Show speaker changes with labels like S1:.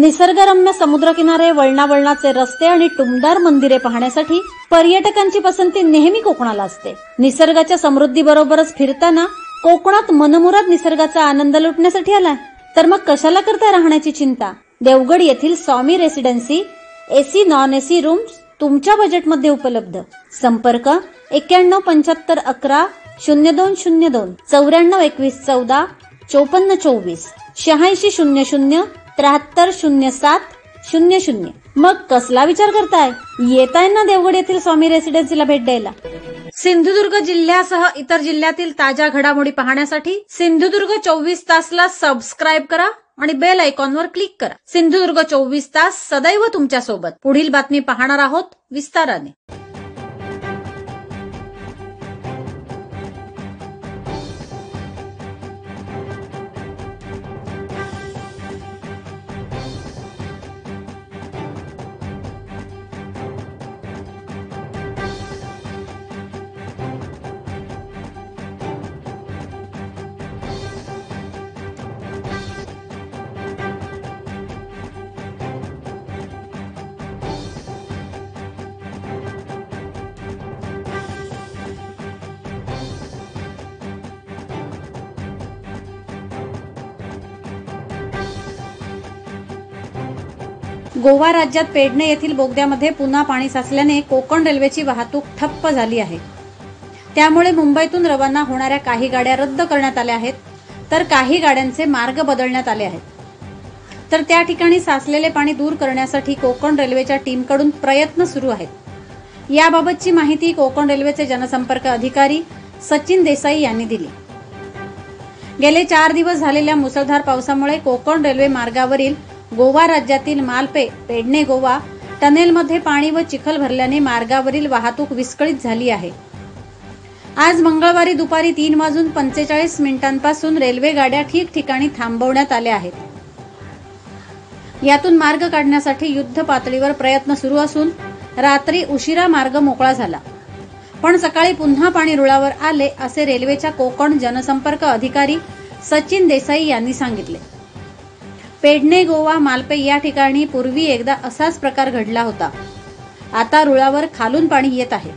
S1: निसर्गरम्य समुद्रकिनारे, वळणावळणाचे रस्ते आणि टुमदार मंदिरे पाहण्यासाठी पर्यटकांची पसंती नेहमी कोकणाला असते। निसर्गाच्या समृद्धीबरोबरच फिरताना कोकणात मनमुराद निसर्गाचा आनंद लुटण्यासाठी आलाय तर मग कशाला करताय राहण्याची चिंता। देवगड येथील Swami residency AC non AC rooms तुमच्या बजेटमध्ये उपलब्ध। संपर्क 917511 0202 942114 5424 8600 730700। मग कसला विचार करताय, येताय ना देवगड येथील स्वामी रेसिडेन्सीला भेट द्यायला। सिंधुदुर्ग जिल्ह्यासह इतर जिल्ह्यातील ताज्या घडामोडी पाहण्यासाठी सिंधुदुर्ग 24 तासला सबस्क्राइब करा आणि बेल आयकॉनवर क्लिक करा। सिंधुदुर्ग 24 तास सदैव तुमच्या सोबत। पुढील बातमी पाहणार आहोत विस्ताराने। गोवा राज्यात पेडणे येथील बोगद्यामध्ये पुन्हा पाणी साचल्याने कोकण रेल्वेची वाहतूक ठप्प झाली आहे। त्यामुळे मुंबईतून रवाना होणाऱ्या काही गाड्या रद्द करण्यात आल्या आहेत, तर काही गाड्यांचे मार्ग बदलण्यात आले आहेत। तर त्या ठिकाणी साचलेले पाणी दूर करण्यासाठी कोकण रेल्वेच्या टीमकडून प्रयत्न सुरू आहेत। याबाबतची माहिती कोकण रेल्वेचे जनसंपर्क अधिकारी सचिन देसाई यांनी दिली। गेले 4 दिवस झालेल्या मुसळधार पावसामुळे कोकण रेल्वे मार्गावरील गोवा राज्यातील मालपे पेडणे गोवा टनेलमध्ये पाणी व चिखल भरल्याने मार्गावरील वाहतूक विस्कळीत झाली आहे। आज मंगळवारी दुपारी 3:45 रेल्वे गाड्या ठिकठिकाणी थांबवण्यात आल्या आहेत। यातून मार्ग काढण्यासाठी युद्ध पातळीवर प्रयत्न सुरू असून रात्री उशिरा मार्ग मोकळा झाला, पण सकाळी पुन्हा पाणी रुळावर आले असे रेल्वेच्या कोकण जनसंपर्क अधिकारी सचिन देसाई यांनी सांगितले। पेडणे गोवा मालपे या ठिकाणी पूर्वी एकदा असाच प्रकार घडला होता। आता रुळावर खालून पाणी येत आहे।